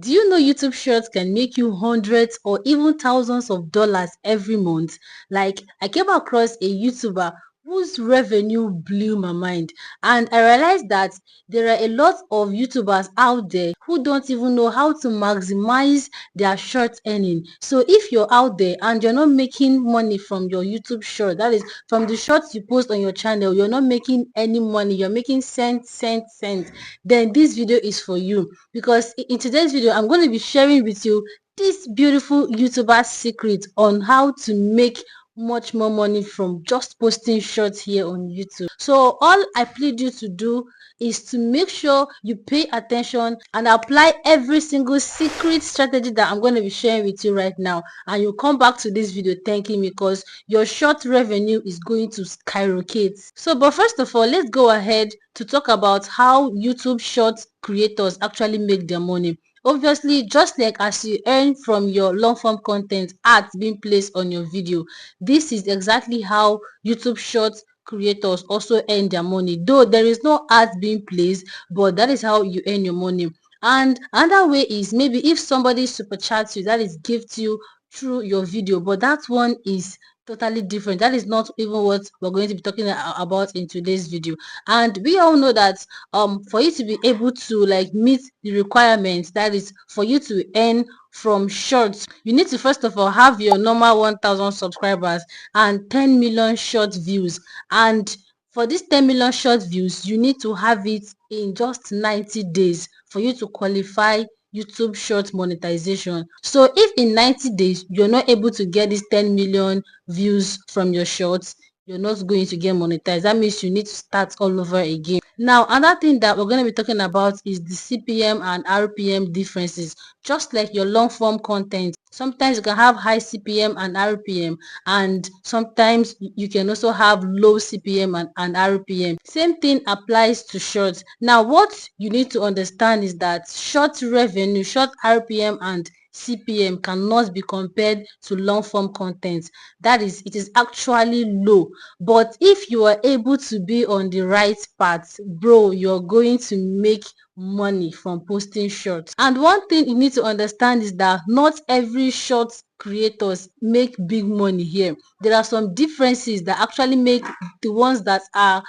Do you know YouTube Shorts can make you hundreds or even thousands of dollars every month? Like, I came across a YouTuber whose revenue blew my mind, and I realized that there are a lot of YouTubers out there who don't even know how to maximize their short earning. So if you're out there and you're not making money from your YouTube short, that is from the shorts you post on your channel, you're not making any money, you're making cents, then this video is for you, because in today's video I'm going to be sharing with you this beautiful YouTuber secret on how to make much more money from just posting shorts here on YouTube. So all I plead you to do is to make sure you pay attention and apply every single secret strategy that I'm going to be sharing with you right now, and you'll come back to this video thanking me, because your short revenue is going to skyrocket. So but first of all, let's go ahead to talk about how YouTube short creators actually make their money. Obviously, just like as you earn from your long form content, ads being placed on your video, this is exactly how YouTube short creators also earn their money, though there is no ads being placed, but that is how you earn your money. And another way is maybe if somebody super chats you, that is gift you through your video, but that one is totally different. That is not even what we're going to be talking about in today's video. And we all know that for you to be able to like meet the requirements, that is for you to earn from shorts, you need to first of all have your normal 1,000 subscribers and 10 million short views. And for this 10 million short views, you need to have it in just 90 days for you to qualify YouTube short monetization. So if in 90 days you're not able to get this 10 million views from your shorts, you're not going to get monetized. That means you need to start all over again. Now, another thing that we're going to be talking about is the CPM and RPM differences. Just like your long form content, sometimes you can have high CPM and RPM, and sometimes you can also have low CPM and RPM. Same thing applies to shorts. Now, what you need to understand is that short revenue, short RPM and CPM cannot be compared to long form content. That is, it is actually low. But if you are able to be on the right path, bro, you're going to make money from posting shorts. And one thing you need to understand is that not every short creators make big money here. There are some differences that actually make the ones that are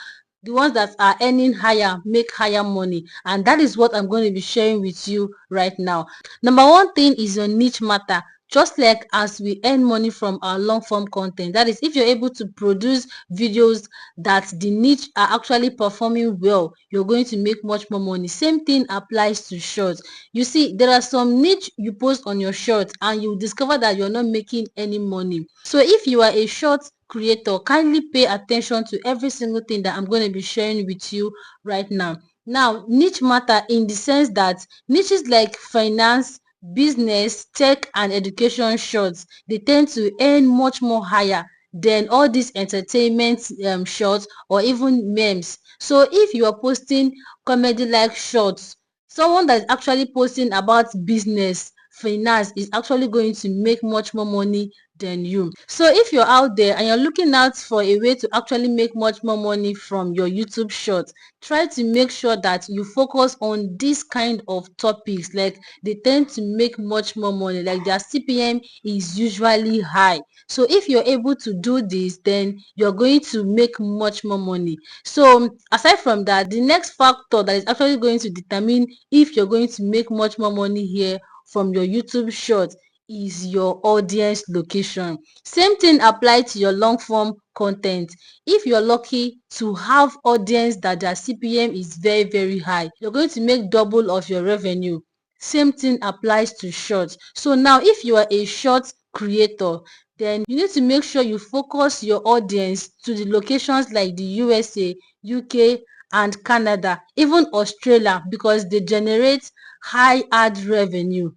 earning higher make higher money, and that is what I'm going to be sharing with you right now. Number one thing is your niche matter. Just like as we earn money from our long form content, that is, if you're able to produce videos that the niche are actually performing well, you're going to make much more money. Same thing applies to shorts. You see, there are some niche you post on your shorts and you discover that you're not making any money. So if you are a short creator, kindly pay attention to every single thing that I'm going to be sharing with you right now. Now, niche matter in the sense that niches like finance, business, tech and education shorts, they tend to earn much more higher than all these entertainment shorts or even memes. So if you are posting comedy like shorts, someone that is actually posting about business, finance is actually going to make much more money than you. So if you're out there and you're looking out for a way to actually make much more money from your YouTube shorts, try to make sure that you focus on this kind of topics. Like, they tend to make much more money, like their CPM is usually high. So if you're able to do this, then you're going to make much more money. So aside from that, the next factor that is actually going to determine if you're going to make much more money here from your YouTube short is your audience location. Same thing applies to your long form content. If you're lucky to have audience that their CPM is very high, you're going to make double of your revenue. Same thing applies to shorts. So now if you are a short creator, then you need to make sure you focus your audience to the locations like the USA, UK and Canada, even Australia, because they generate high ad revenue.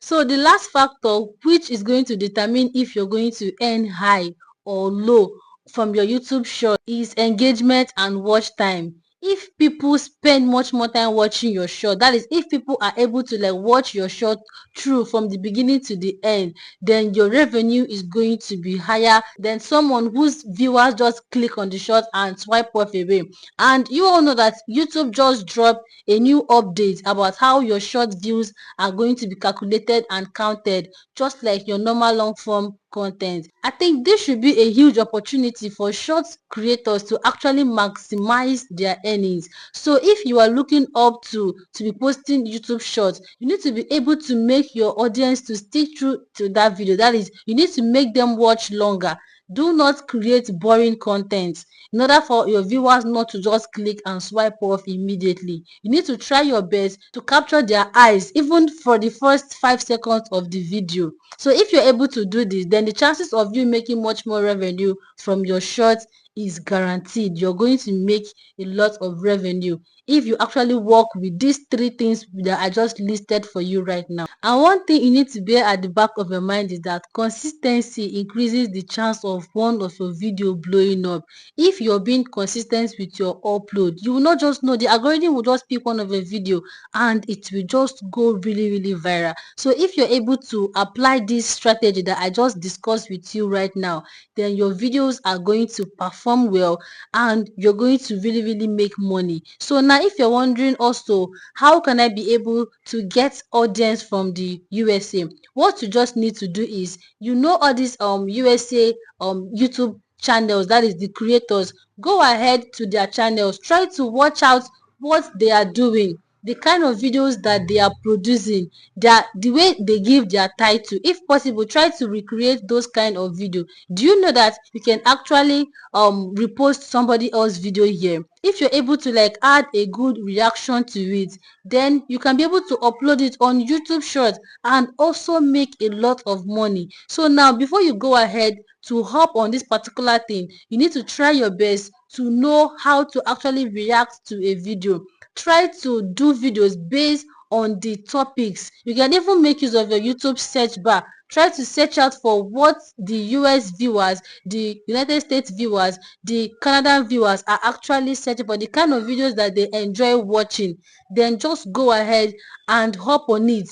So the last factor, which is going to determine if you're going to earn high or low from your YouTube short, is engagement and watch time. if people spend much more time watching your short, that is if people are able to like watch your short through from the beginning to the end, then your revenue is going to be higher than someone whose viewers just click on the short and swipe off away. And you all know that YouTube just dropped a new update about how your short views are going to be calculated and counted just like your normal long form content. I think this should be a huge opportunity for short creators to actually maximize their earnings. So if you are looking up to be posting YouTube shorts, you need to be able to make your audience to stick through to that video. That is, you need to make them watch longer. Do not create boring content in order for your viewers not to just click and swipe off immediately. You need to try your best to capture their eyes even for the first 5 seconds of the video. So if you're able to do this, then the chances of you making much more revenue from your shorts is guaranteed. You're going to make a lot of revenue if you actually work with these three things that I just listed for you right now. And one thing you need to bear at the back of your mind is that consistency increases the chance of one of your video blowing up. If you're being consistent with your upload, you will not just know, the algorithm will just pick one of a video and it will just go really viral. So if you're able to apply this strategy that I just discussed with you right now, then your videos are going to perform well and you're going to really make money. So now if you're wondering also, how can I be able to get audience from the USA, what you just need to do is, all these USA YouTube channels, that is the creators, go ahead to their channels, try to watch out what they are doing, the kind of videos that they are producing, the way they give their title. If possible, try to recreate those kind of video. Do you know that you can actually repost somebody else's video here? If you're able to like add a good reaction to it, then you can be able to upload it on YouTube Shorts and also make a lot of money. So now before you go ahead to hop on this particular thing, you need to try your best to know how to actually react to a video. Try to do videos based on the topics. You can even make use of your YouTube search bar. Try to search out for what the US viewers, the United States viewers, the Canadian viewers are actually searching for, the kind of videos that they enjoy watching. Then just go ahead and hop on it.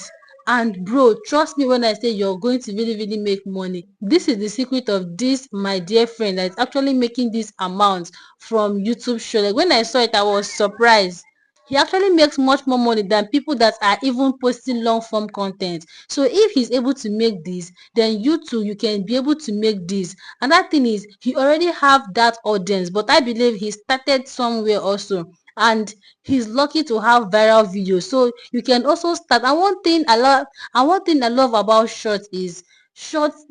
And bro, trust me when I say you're going to really make money. This is the secret of this, my dear friend, that is actually making this amount from YouTube show. Like when I saw it, I was surprised. He actually makes much more money than people that are even posting long form content. So if he's able to make this, then you too, you can be able to make this. Another thing is, he already have that audience, but I believe he started somewhere also, and he's lucky to have viral videos. So you can also start. And one thing I love about shorts is, shorts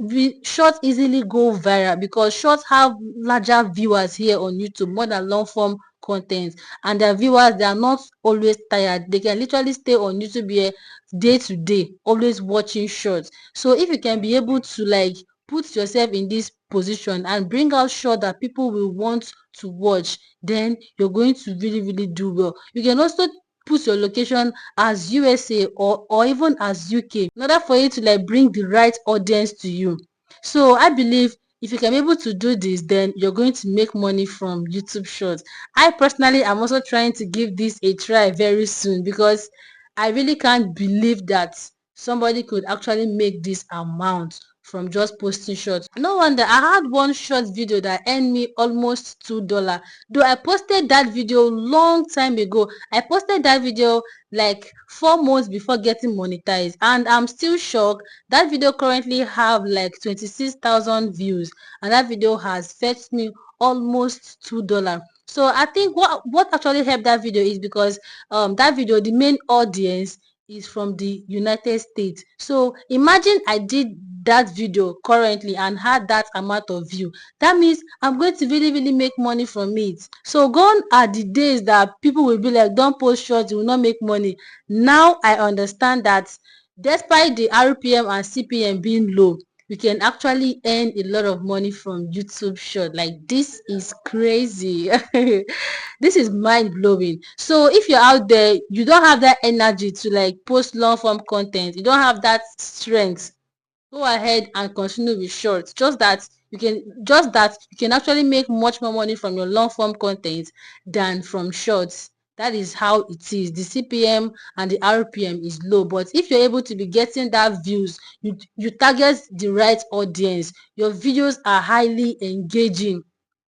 easily go viral because shorts have larger viewers here on YouTube more than long form content. And their viewers, they are not always tired. They can literally stay on YouTube here day to day, always watching shorts. So if you can be able to like put yourself in this position and bring out short that people will want to watch, then you're going to really do well. You can also put your location as USA or even as UK in order for you to like bring the right audience to you. So I believe if you can be able to do this, then you're going to make money from YouTube Shorts. I personally am also trying to give this a try very soon because I really can't believe that somebody could actually make this amount from just posting shorts. No wonder I had one short video that earned me almost $2. Though I posted that video long time ago. I posted that video like 4 months before getting monetized, and I'm still shocked. That video currently have like 26,000 views, and that video has fetched me almost $2. So I think what actually helped that video is because that video, the main audience is from the United States. So imagine I did that video currently and had that amount of view. That means I'm going to really make money from it. So gone are the days that people will be like, don't post shorts, you will not make money. Now I understand that despite the RPM and CPM being low, we can actually earn a lot of money from YouTube short. Like, this is crazy. This is mind blowing. So if you're out there, you don't have that energy to like post long form content, you don't have that strength, go ahead and continue with shorts. Just that you can actually make much more money from your long form content than from shorts. That is how it is. The CPM and the RPM is low, but if you're able to be getting that views, you target the right audience, your videos are highly engaging,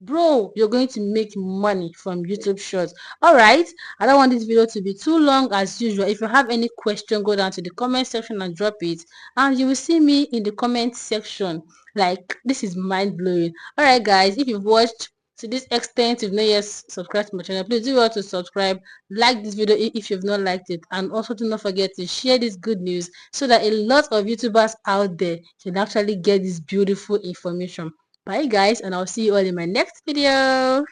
bro, you're going to make money from YouTube shorts. All right, I don't want this video to be too long. As usual, if you have any question, go down to the comment section and drop it, and you will see me in the comment section. Like, this is mind-blowing. All right, guys, if you've watched to this extent, you've not yet subscribed to my channel, please do well to subscribe, like this video if you've not liked it, and also do not forget to share this good news so that a lot of YouTubers out there can actually get this beautiful information. Bye guys, and I'll see you all in my next video.